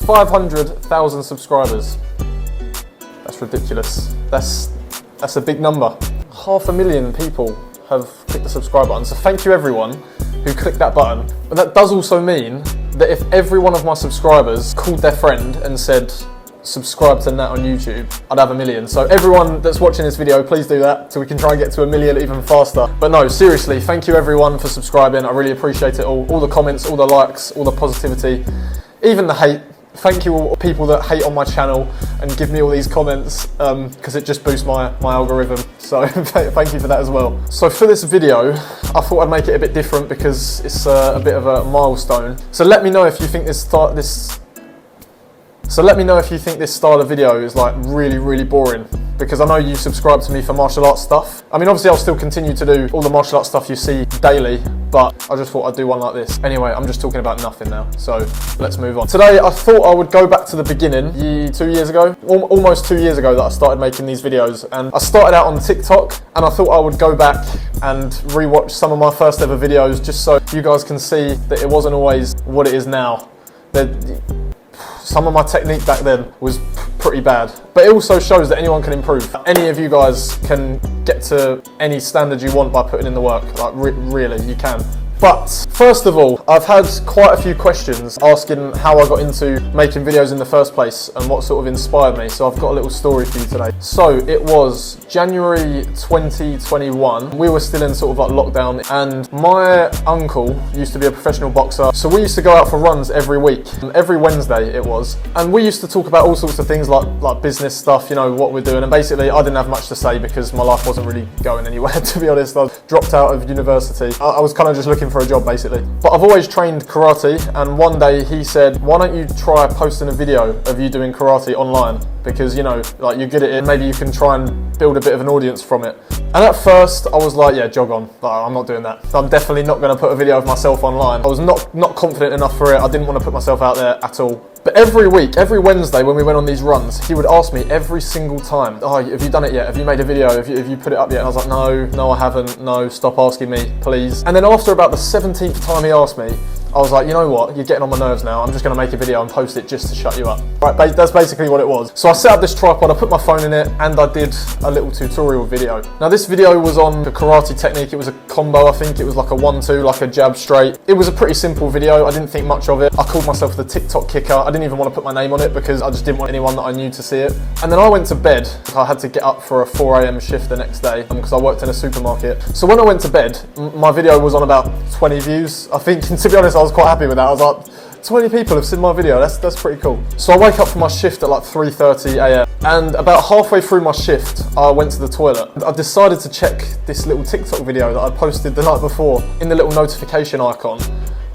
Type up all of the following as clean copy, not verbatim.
500,000 subscribers. That's ridiculous. That's a big number. 500,000 people have clicked the subscribe button. So thank you everyone who clicked that button. But that does also mean that if every one of my subscribers called their friend and said, subscribe to Nat on YouTube, I'd have 1 million. So everyone that's watching this video, please do that so we can try and get to 1 million even faster. But no, seriously, thank you everyone for subscribing. I really appreciate it all. All the comments, all the likes, all the positivity, even the hate. Thank you all people that hate on my channel and give me all these comments because it just boosts my algorithm. So thank you for that as well. So for this video, I thought I'd make it a bit different because it's a bit of a milestone. So let me know if you think this style of video is like really boring, because I know you subscribe to me for martial arts stuff. I mean, obviously I'll still continue to do all the martial arts stuff you see daily, but I just thought I'd do one like this. Anyway, I'm just talking about nothing now, so let's move on. Today I thought I would go back to the beginning, 2 years ago, almost 2 years ago that I started making these videos, and I started out on TikTok, and I thought I would go back and rewatch some of my first ever videos just so you guys can see that it wasn't always what it is now. Some of my technique back then was pretty bad, but it also shows that anyone can improve. Any of you guys can get to any standard you want by putting in the work. Like really, you can. But first of all, I've had quite a few questions asking how I got into making videos in the first place and what sort of inspired me. So I've got a little story for you today. So it was January 2021. We were still in sort of like lockdown, and my uncle used to be a professional boxer. So we used to go out for runs every week, every Wednesday it was. And we used to talk about all sorts of things like business stuff, you know, what we're doing. And basically I didn't have much to say because my life wasn't really going anywhere, to be honest. I dropped out of university. I was kind of just looking for a job basically. But I've always trained karate, and one day he said, why don't you try posting a video of you doing karate online? Because, you know, like, you're good at it, maybe you can try and build a bit of an audience from it. And at first I was like, yeah, jog on. Like, I'm not doing that. I'm definitely not going to put a video of myself online. I was not confident enough for it. I didn't want to put myself out there at all. But every week, every Wednesday when we went on these runs, he would ask me every single time, oh, have you done it yet? Have you made a video? Have you put it up yet? And I was like, no, I haven't. No, stop asking me, please. And then after about the 17th time he asked me, I was like, you know what, you're getting on my nerves now. I'm just gonna make a video and post it just to shut you up. Right, that's basically what it was. So I set up this tripod, I put my phone in it, and I did a little tutorial video. Now this video was on the karate technique. It was a combo, I think. It was like a 1-2, like a jab straight. It was a pretty simple video. I didn't think much of it. I called myself the TikTok kicker. I didn't even want to put my name on it because I just didn't want anyone that I knew to see it. And then I went to bed. I had to get up for a 4 AM shift the next day because I worked in a supermarket. So when I went to bed, my video was on about 20 views, I think. And to be honest, I was quite happy with that. I was like, 20 people have seen my video, that's pretty cool. So I wake up for my shift at like 3:30 AM, and about halfway through my shift, I went to the toilet. I decided to check this little TikTok video that I posted the night before. In the little notification icon,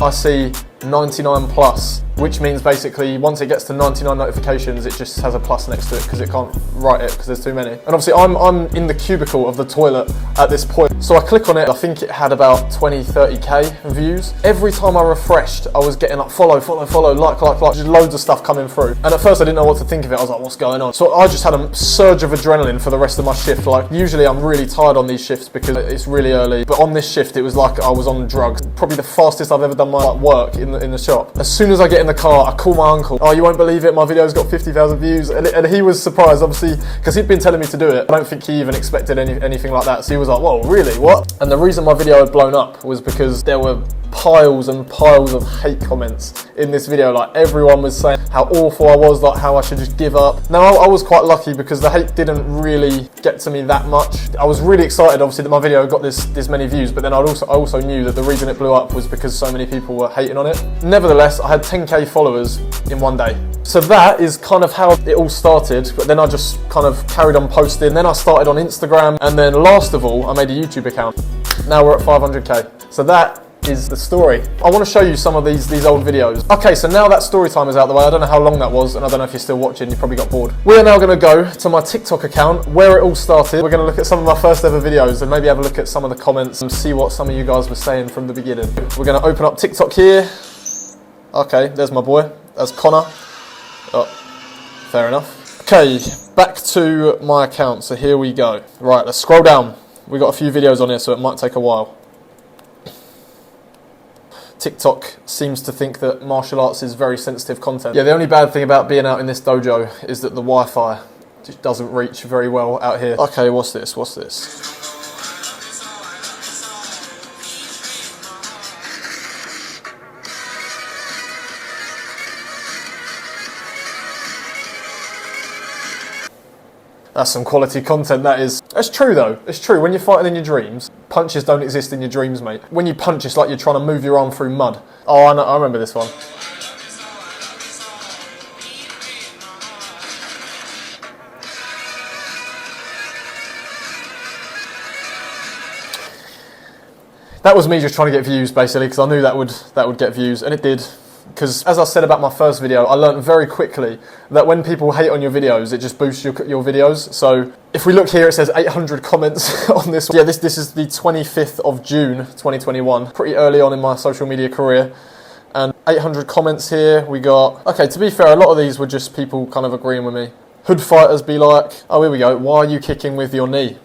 I see 99 plus, which means basically once it gets to 99 notifications, it just has a plus next to it because it can't write it because there's too many. And obviously I'm in the cubicle of the toilet at this point. So I click on it. I think it had about 20-30K views. Every time I refreshed, I was getting like follow, like, just loads of stuff coming through. And at first I didn't know what to think of it. I was like, what's going on? So I just had a surge of adrenaline for the rest of my shift. Like, usually I'm really tired on these shifts because it's really early. But on this shift, it was like I was on drugs. Probably the fastest I've ever done my work in the shop. As soon as I get in the car, I call my uncle. Oh, you won't believe it, my video's got 50,000 views. And he was surprised, obviously, because he'd been telling me to do it. I don't think he even expected anything like that. So he was like, whoa, really, what? And the reason my video had blown up was because there were piles and piles of hate comments in this video. Like, everyone was saying how awful I was, like how I should just give up. Now I was quite lucky because the hate didn't really get to me that much. I was really excited, obviously, that my video got this many views, but then I also knew that the reason it blew up was because so many people were hating on it. Nevertheless, I had 10K followers in one day. So that is kind of how it all started, but then I just kind of carried on posting. Then I started on Instagram, and then last of all, I made a YouTube account. Now we're at 500K. So that is the story. I want to show you some of these old videos. Okay, so now that story time is out of the way. I don't know how long that was, and I don't know if you're still watching. You probably got bored. We are now going to go to my TikTok account, where it all started. We're going to look at some of my first ever videos and maybe have a look at some of the comments and see what some of you guys were saying from the beginning. We're going to open up TikTok here. Okay, there's my boy. That's Connor. Oh, fair enough. Okay, back to my account. So here we go. Right, let's scroll down. We got a few videos on here, so it might take a while. TikTok seems to think that martial arts is very sensitive content. Yeah, the only bad thing about being out in this dojo is that the Wi-Fi just doesn't reach very well out here. Okay, what's this? What's this? That's some quality content, that is. It's true though, it's true. When you're fighting in your dreams, punches don't exist in your dreams, mate. When you punch, it's like you're trying to move your arm through mud. Oh, I know, I remember this one. That was me just trying to get views, basically, because I knew that would get views, and it did. Because, as I said about my first video, I learned very quickly that when people hate on your videos, it just boosts your videos. So, if we look here, it says 800 comments on this. Yeah, this is the 25th of June, 2021. Pretty early on in my social media career. And 800 comments here. We got... Okay, to be fair, a lot of these were just people kind of agreeing with me. Hood fighters be like, oh, here we go. Why are you kicking with your knee?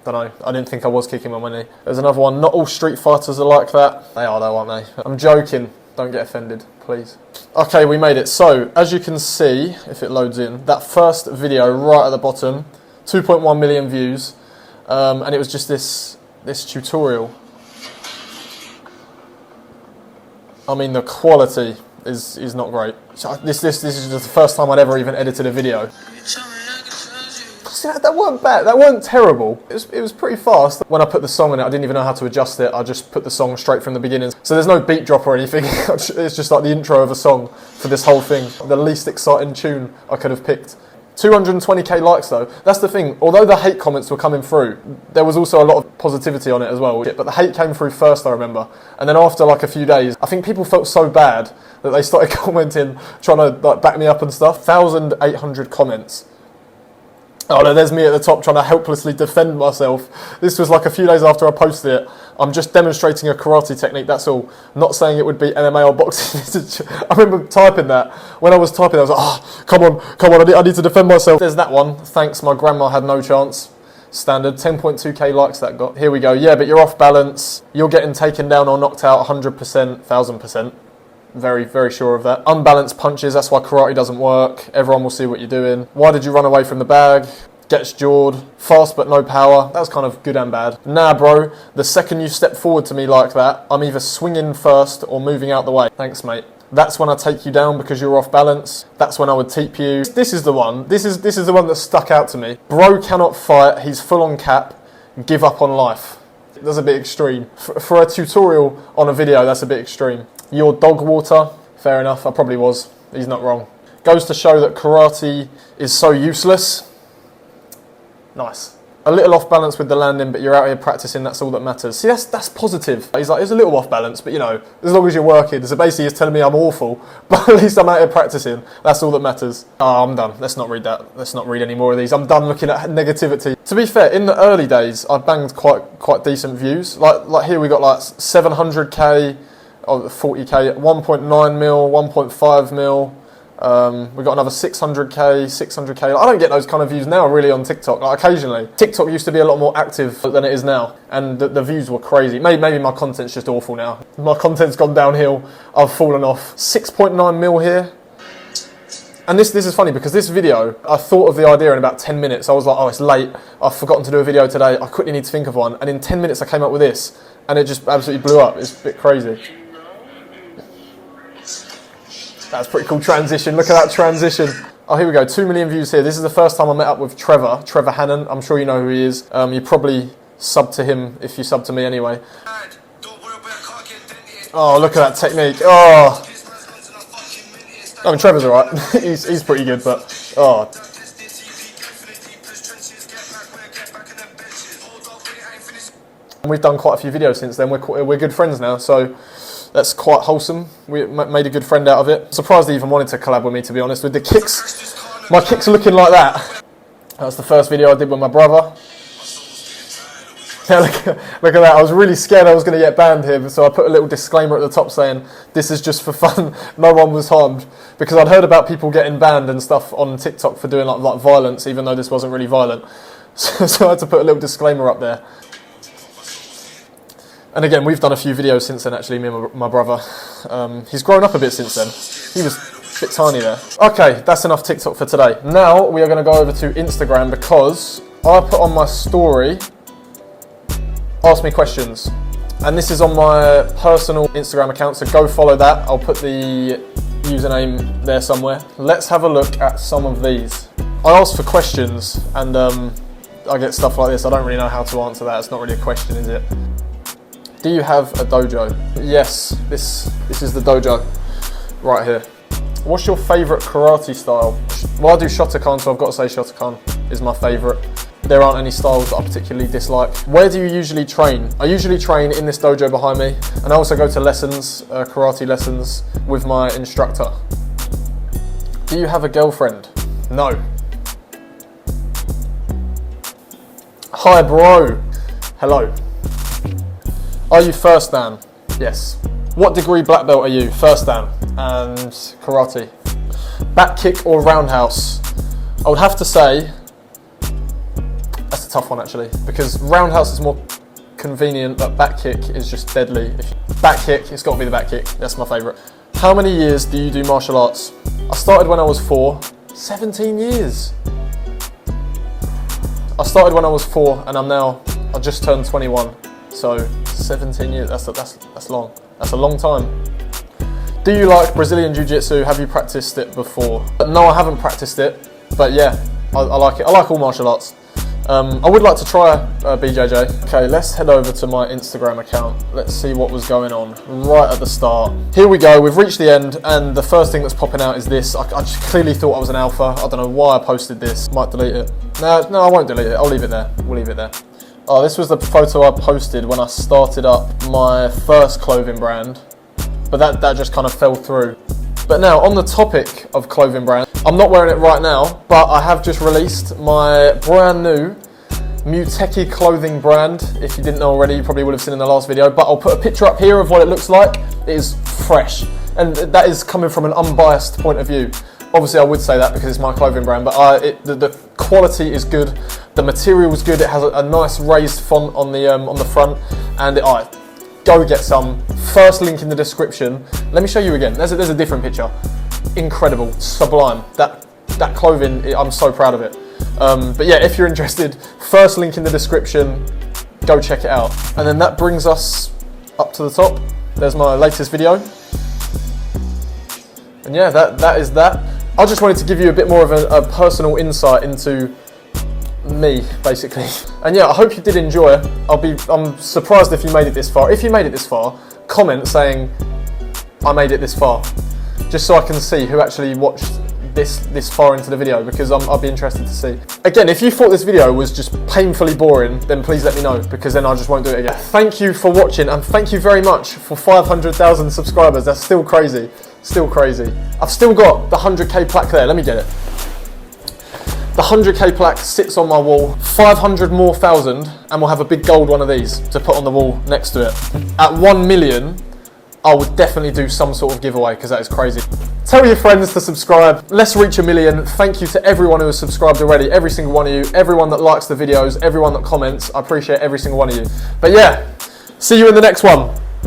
Don't know. I didn't think I was kicking with my knee. There's another one. Not all street fighters are like that. They are though, aren't they? I'm joking. Don't get offended, please. Okay, we made it. So, as you can see, if it loads in, that first video right at the bottom, 2.1 million views, and it was just this tutorial. I mean, the quality is not great. So this is just the first time I'd ever even edited a video. See, that weren't bad, that weren't terrible. It was pretty fast. When I put the song in it, I didn't even know how to adjust it. I just put the song straight from the beginning. So there's no beat drop or anything. It's just like the intro of a song for this whole thing. The least exciting tune I could have picked. 220k likes though. That's the thing. Although the hate comments were coming through, there was also a lot of positivity on it as well. But the hate came through first, I remember. And then after like a few days, I think people felt so bad that they started commenting, trying to like back me up and stuff. 1,800 comments. Oh no, there's me at the top trying to helplessly defend myself. This was like a few days after I posted it. I'm just demonstrating a karate technique, that's all. Not saying it would be MMA or boxing. I remember typing that. When I was typing, I was like, oh, come on, I need to defend myself. There's that one. Thanks, my grandma had no chance. Standard, 10.2k likes that got. Here we go. Yeah, but you're off balance. You're getting taken down or knocked out 100%, 1000%. Very, very sure of that. Unbalanced punches, that's why karate doesn't work. Everyone will see what you're doing. Why did you run away from the bag? Gets jawed. Fast but no power. That was kind of good and bad. Nah, bro, the second you step forward to me like that, I'm either swinging first or moving out the way. Thanks, mate. That's when I take you down because you're off balance. That's when I would teep you. This is the one. This is the one that stuck out to me. Bro cannot fight. He's full on cap. Give up on life. That's a bit extreme. For a tutorial on a video, that's a bit extreme. Your dog water, fair enough, I probably was. He's not wrong. Goes to show that karate is so useless. Nice. A little off balance with the landing, but you're out here practicing, that's all that matters. See, that's positive. He's like, it's a little off balance, but you know, as long as you're working. So basically he's telling me I'm awful, but at least I'm out here practicing. That's all that matters. Oh, I'm done. Let's not read that. Let's not read any more of these. I'm done looking at negativity. To be fair, in the early days, I banged quite decent views. Like here we got like 700k, oh, 40k, 1.9 mil, 1.5 mil. We got another 600k, 600k. I don't get those kind of views now really on TikTok, like occasionally. TikTok used to be a lot more active than it is now, and the views were crazy. Maybe my content's just awful now. My content's gone downhill, I've fallen off. 6.9 mil here. And this is funny because this video, I thought of the idea in about 10 minutes. I was like, oh, it's late, I've forgotten to do a video today, I quickly need to think of one. And in 10 minutes I came up with this, and it just absolutely blew up. It's a bit crazy. That's a pretty cool transition. Look at that transition. Oh, here we go. 2 million views here. This is the first time I met up with Trevor Hannon. I'm sure you know who he is. You probably sub to him if you sub to me anyway. Oh, look at that technique. Oh, I mean, Trevor's alright. he's pretty good, but oh. And we've done quite a few videos since then. We're good friends now, so that's quite wholesome. We made a good friend out of it. Surprised he even wanted to collab with me, to be honest. With the kicks, my kicks are looking like that. That was the first video I did with my brother. Yeah, look at that. I was really scared I was going to get banned here, so I put a little disclaimer at the top saying, this is just for fun, no one was harmed. Because I'd heard about people getting banned and stuff on TikTok for doing like violence, even though this wasn't really violent. So I had to put a little disclaimer up there. And again, we've done a few videos since then, actually, me and my brother. He's grown up a bit since then. He was a bit tiny there. Okay, that's enough TikTok for today. Now we are going to go over to Instagram because I put on my story, ask me questions. And this is on my personal Instagram account, so go follow that. I'll put the username there somewhere. Let's have a look at some of these. I asked for questions and I get stuff like this. I don't really know how to answer that. It's not really a question, is it? Do you have a dojo? Yes, this is the dojo right here. What's your favourite karate style? Well, I do Shotokan, so I've got to say Shotokan is my favourite. There aren't any styles that I particularly dislike. Where do you usually train? I usually train in this dojo behind me, and I also go to lessons, karate lessons, with my instructor. Do you have a girlfriend? No. Hi bro. Hello. Are you first dan? Yes. What degree black belt are you? First dan and karate. Back kick or roundhouse? I would have to say, that's a tough one actually, because roundhouse is more convenient, but back kick is just deadly. Back kick, it's got to be the back kick. That's my favourite. How many years do you do martial arts? I started when I was 4. 17 years. I started when I was 4, and I just turned 21. So 17 years. That's long. That's a long time. Do you like Brazilian Jiu-Jitsu? Have you practiced it before? No, I haven't practiced it, but yeah, I like it. I like all martial arts. I would like to try BJJ. Okay, let's head over to my Instagram account. Let's see what was going on right at the start. Here we go, we've reached the end, and the first thing that's popping out is this. I just clearly thought I was an alpha. I don't know why I posted this. Might delete it. No, I won't delete it. I'll leave it there. We'll leave it there. Oh, this was the photo I posted when I started up my first clothing brand, but that just kind of fell through. But now, on the topic of clothing brand, I'm not wearing it right now, but I have just released my brand new Muteki clothing brand. If you didn't know already, you probably would have seen in the last video, but I'll put a picture up here of what it looks like. It is fresh, and that is coming from an unbiased point of view. Obviously, I would say that because it's my clothing brand, but the quality is good, the material is good. It has a nice raised font on the front, and go get some. First link in the description. Let me show you again. There's a different picture. Incredible, sublime. That clothing, I'm so proud of it. But yeah, if you're interested, first link in the description. Go check it out. And then that brings us up to the top. There's my latest video. And yeah, that is that. I just wanted to give you a bit more of a personal insight into me, basically. And yeah, I hope you did enjoy it. I'm surprised if you made it this far. If you made it this far, comment saying I made it this far, just so I can see who actually watched this far into the video, because I'll be interested to see. Again, if you thought this video was just painfully boring, then please let me know, because then I just won't do it again. Thank you for watching, and thank you very much for 500,000 subscribers. That's still crazy. Still crazy. I've still got the 100k plaque there. Let me get it. The 100k plaque sits on my wall. 500 more thousand, and we'll have a big gold one of these to put on the wall next to it. At 1 million, I would definitely do some sort of giveaway, because that is crazy. Tell your friends to subscribe. Let's reach 1 million. Thank you to everyone who has subscribed already. Every single one of you. Everyone that likes the videos. Everyone that comments. I appreciate every single one of you. But yeah, see you in the next one.